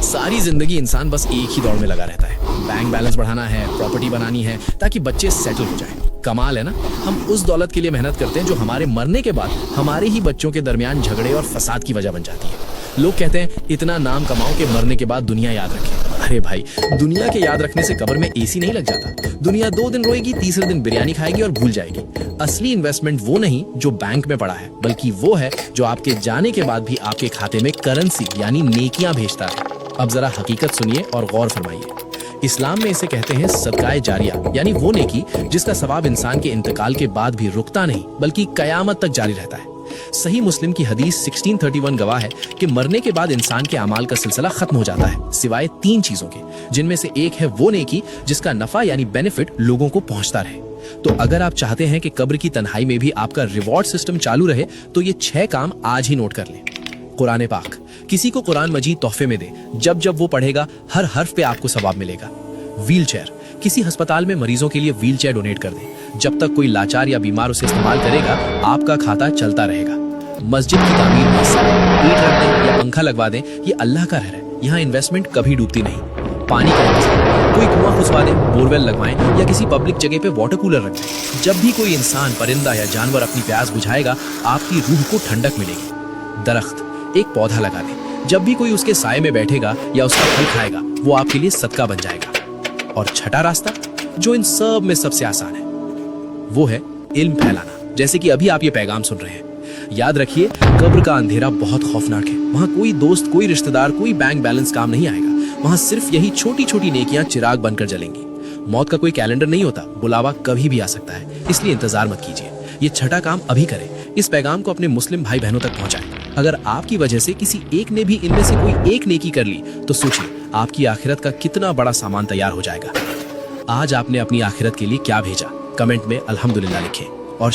सारी जिंदगी इंसान बस एक ही दौड़ में लगा रहता है, बैंक बैलेंस बढ़ाना है, प्रॉपर्टी बनानी है ताकि बच्चे सेटल हो जाएं। कमाल है ना, हम उस दौलत के लिए मेहनत करते हैं जो हमारे मरने के बाद हमारे ही बच्चों के दरमियान झगड़े और फसाद की वजह बन जाती है। लोग कहते हैं इतना नाम कमाओ कि मरने के बाद दुनिया याद रखे। अरे भाई, दुनिया के याद रखने से कब्र में एसी नहीं लग जाता। दुनिया 2 दिन रोएगी, तीसरे दिन बिरयानी खाएगी और भूल जाएगी। असली इन्वेस्टमेंट वो नहीं जो बैंक में पड़ा है, बल्कि वो है जो आपके जाने के बाद भी आपके खाते में करेंसी यानी नेकियां भेजता है। अब जरा हकीकत सुनिए और गौर फरमाइए। इस्लाम में इसे कहते हैं सदकाए जारिया, यानी वो नेकी जिसका सवाब इंसान के इंतकाल के बाद भी रुकता नहीं बल्कि कयामत तक जारी रहता है। सही मुस्लिम की हदीस 1631 गवाह है कि मरने के बाद इंसान के अमाल का सिलसिला खत्म हो जाता है सिवाय 3 चीजों के, जिनमें से एक है वो नेकी जिसका नफा यानी बेनिफिट लोगों को पहुंचता रहे। तो अगर आप चाहते हैं कि कब्र की तन्हाई में भी आपका रिवॉर्ड सिस्टम चालू रहे तो ये 6 काम आज ही नोट कर लें। कुरान पाक, किसी को कुरान मजीद तोहफे में दे, जब जब वो पढ़ेगा हर हर्फ पे आपको सवाब मिलेगा। व्हील चेयर, किसी अस्पताल में मरीजों के लिए व्हील चेयर डोनेट कर दें, जब तक कोई लाचार या बीमार उसे इस्तेमाल करेगा आपका खाता चलता रहेगा। मस्जिद की तामीर में हिस्सा लें, ईंट रख दें या पंखा लगवा दें, ये अल्लाह का घर है, यहाँ इन्वेस्टमेंट कभी डूबती नहीं। पानी का इंतजाम, कोई कुआं खुसवा दें, बोरवेल लगवाएं या किसी पब्लिक जगह पे वाटर कूलर रख दें। जब भी कोई इंसान, परिंदा या जानवर अपनी प्यास बुझाएगा आपकी रूह को ठंडक मिलेगी। दरख्त, एक पौधा लगा दें, जब भी कोई उसके साए में बैठेगा या उसका फल खाएगा वो आपके लिए सदका बन जाएगा। और छठा रास्ता जो इन सब में सबसे आसान है वो है इल्म फैलाना, जैसे कि अभी आप ये पैगाम सुन रहे हैं। याद रखिए, कब्र का अंधेरा बहुत खौफनाक है। वहाँ कोई दोस्त, कोई रिश्तेदार, कोई बैंक बैलेंस काम नहीं आएगा। वहाँ सिर्फ यही छोटी छोटी नेकियां चिराग बनकर जलेंगी। मौत का कोई कैलेंडर नहीं होता, बुलावा कभी भी आ सकता है, इसलिए इंतजार मत कीजिए। ये छठा काम अभी करें। इस पैगाम को अपने मुस्लिम भाई बहनों तक पहुंचाएं। अगर आपकी वजह से किसी एक ने भी इनमें से कोई एक नेकी कर ली तो सोचिए आपकी आखिरत का कितना बड़ा सामान तैयार हो जाएगा। आज आपने अपनी आखिरत के लिए क्या भेजा? कमेंट में अल्हम्दुलिल्लाह लिखें और